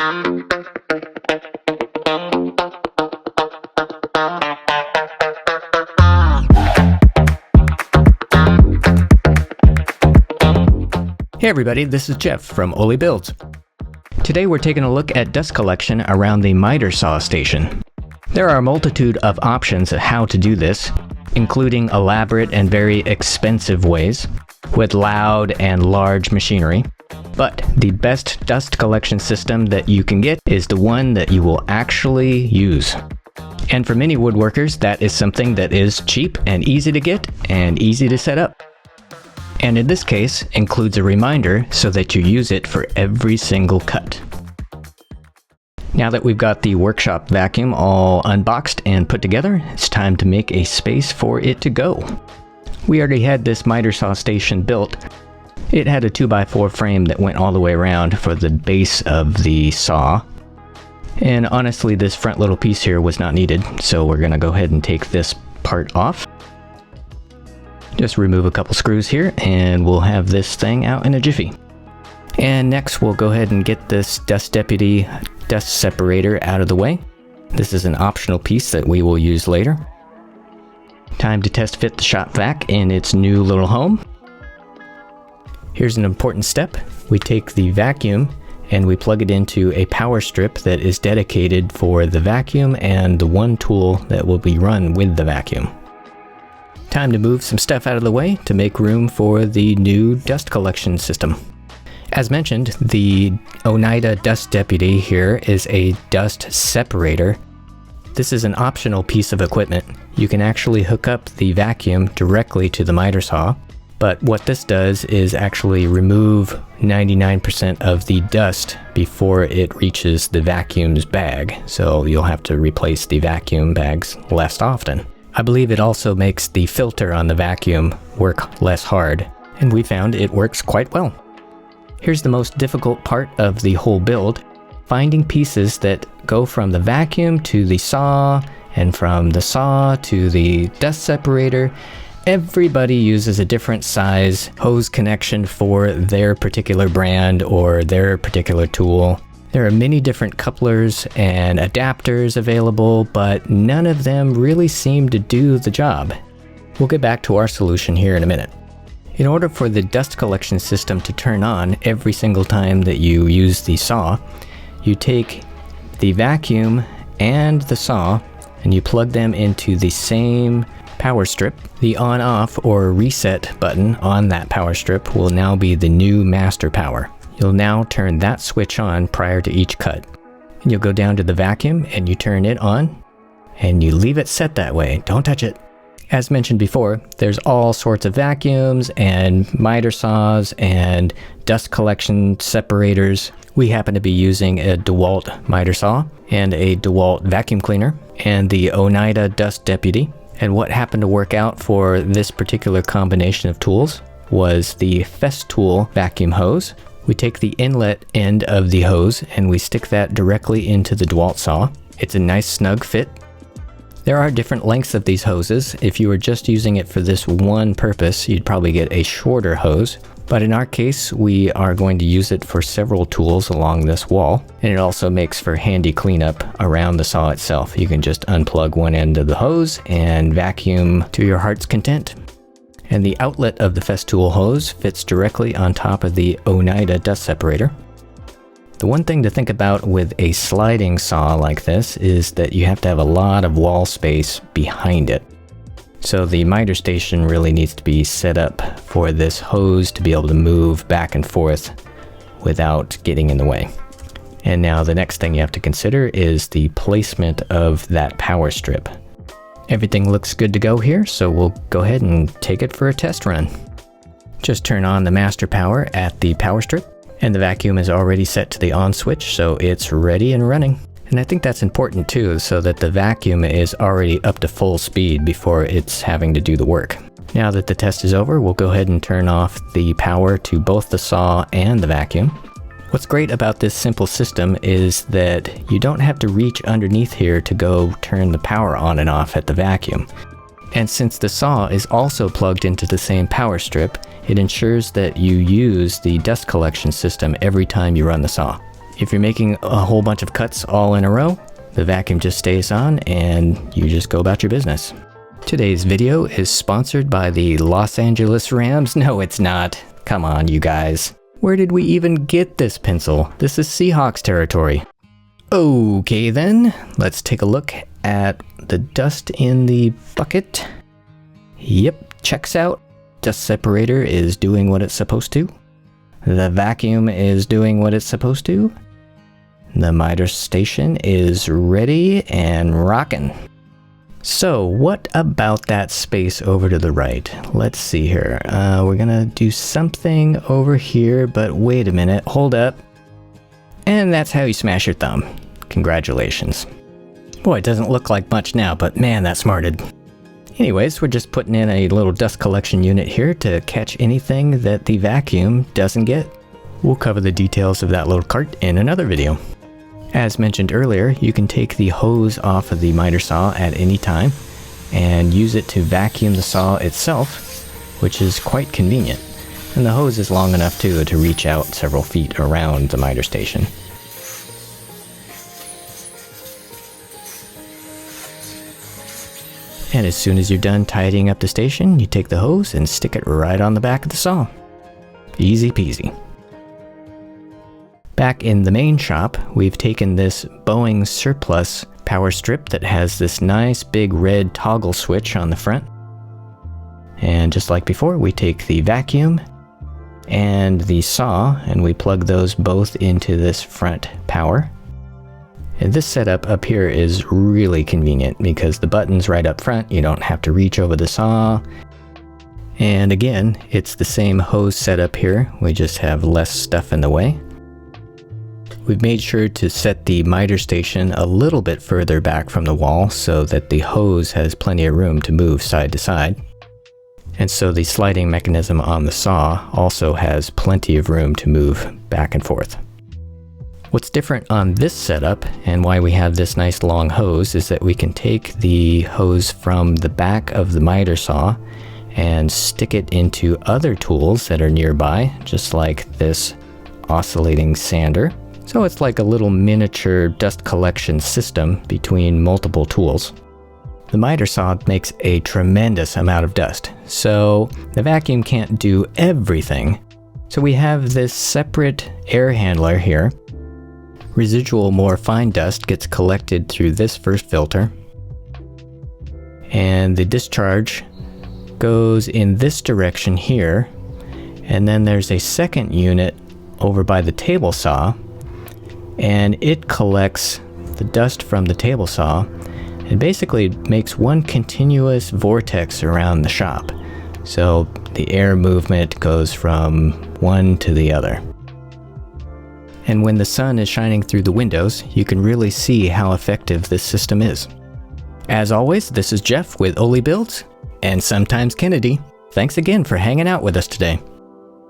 Hey everybody, this is Jeff from Oli Builds. Today we're taking a look at dust collection around the miter saw station. There are a multitude of options of how to do this, including elaborate and very expensive ways, with loud and large machinery. But the best dust collection system that you can get is the one that you will actually use. And for many woodworkers, that is something that is cheap and easy to get and easy to set up. And in this case, includes a reminder so that you use it for every single cut. Now that we've got the workshop vacuum all unboxed and put together, it's time to make a space for it to go. We already had this miter saw station built. It had a 2x4 frame that went all the way around for the base of the saw. And honestly, this front little piece here was not needed, so we're gonna go ahead and take this part off. Just remove a couple screws here and we'll have this thing out in a jiffy. And next we'll go ahead and get this Dust Deputy dust separator out of the way. This is an optional piece that we will use later. Time to test fit the shop vac in its new little home. Here's an important step. We take the vacuum and we plug it into a power strip that is dedicated for the vacuum and the one tool that will be run with the vacuum. Time to move some stuff out of the way to make room for the new dust collection system. As mentioned, the Oneida Dust Deputy here is a dust separator. This is an optional piece of equipment. You can actually hook up the vacuum directly to the miter saw, but what this does is actually remove 99% of the dust before it reaches the vacuum's bag, so you'll have to replace the vacuum bags less often. I believe it also makes the filter on the vacuum work less hard, and we found it works quite well. Here's the most difficult part of the whole build, finding pieces that go from the vacuum to the saw, and from the saw to the dust separator. Everybody uses a different size hose connection for their particular brand or their particular tool. There are many different couplers and adapters available, but none of them really seem to do the job. We'll get back to our solution here in a minute. In order for the dust collection system to turn on every single time that you use the saw, you take the vacuum and the saw and you plug them into the same power strip. The on-off or reset button on that power strip will now be the new master power. You'll now turn that switch on prior to each cut. And you'll go down to the vacuum and you turn it on and you leave it set that way. Don't touch it. As mentioned before, there's all sorts of vacuums and miter saws and dust collection separators. We happen to be using a DeWalt miter saw and a DeWalt vacuum cleaner and the Oneida Dust Deputy. And what happened to work out for this particular combination of tools was the Festool vacuum hose. We take the inlet end of the hose and we stick that directly into the DeWalt saw. It's a nice snug fit. There are different lengths of these hoses. If you were just using it for this one purpose, you'd probably get a shorter hose. But in our case, we are going to use it for several tools along this wall. And it also makes for handy cleanup around the saw itself. You can just unplug one end of the hose and vacuum to your heart's content. And the outlet of the Festool hose fits directly on top of the Oneida dust separator. The one thing to think about with a sliding saw like this is that you have to have a lot of wall space behind it. So the miter station really needs to be set up for this hose to be able to move back and forth without getting in the way. And now the next thing you have to consider is the placement of that power strip. Everything looks good to go here, so we'll go ahead and take it for a test run. Just turn on the master power at the power strip, and the vacuum is already set to the on switch, so it's ready and running. And I think that's important too, so that the vacuum is already up to full speed before it's having to do the work. Now that the test is over, we'll go ahead and turn off the power to both the saw and the vacuum. What's great about this simple system is that you don't have to reach underneath here to go turn the power on and off at the vacuum. And since the saw is also plugged into the same power strip, it ensures that you use the dust collection system every time you run the saw. If you're making a whole bunch of cuts all in a row, the vacuum just stays on and you just go about your business. Today's video is sponsored by the Los Angeles Rams. No, it's not. Come on, you guys. Where did we even get this pencil? This is Seahawks territory. Okay then, let's take a look at the dust in the bucket. Yep, checks out. Dust separator is doing what it's supposed to. The vacuum is doing what it's supposed to. The miter station is ready and rocking. So what about that space over to the right? Let's see here. We're gonna do something over here, but wait a minute, hold up. And that's how you smash your thumb. Congratulations. Boy, it doesn't look like much now, but man, that smarted. Anyways, we're just putting in a little dust collection unit here to catch anything that the vacuum doesn't get. We'll cover the details of that little cart in another video. As mentioned earlier, you can take the hose off of the miter saw at any time and use it to vacuum the saw itself, which is quite convenient. And the hose is long enough too to reach out several feet around the miter station. And as soon as you're done tidying up the station, you take the hose and stick it right on the back of the saw. Easy peasy. Back in the main shop, we've taken this Boeing surplus power strip that has this nice big red toggle switch on the front. And just like before, we take the vacuum and the saw and we plug those both into this front power. And this setup up here is really convenient because the button's right up front, you don't have to reach over the saw. And again, it's the same hose setup here, we just have less stuff in the way. We've made sure to set the miter station a little bit further back from the wall so that the hose has plenty of room to move side to side. And so the sliding mechanism on the saw also has plenty of room to move back and forth. What's different on this setup and why we have this nice long hose is that we can take the hose from the back of the miter saw and stick it into other tools that are nearby, just like this oscillating sander. So it's like a little miniature dust collection system between multiple tools. The miter saw makes a tremendous amount of dust, so the vacuum can't do everything. So we have this separate air handler here. Residual more fine dust gets collected through this first filter, and the discharge goes in this direction here, and then there's a second unit over by the table saw, and it collects the dust from the table saw and basically makes one continuous vortex around the shop. So the air movement goes from one to the other. And when the sun is shining through the windows, you can really see how effective this system is. As always, this is Jeff with Oli Builds, and sometimes Kennedy. Thanks again for hanging out with us today.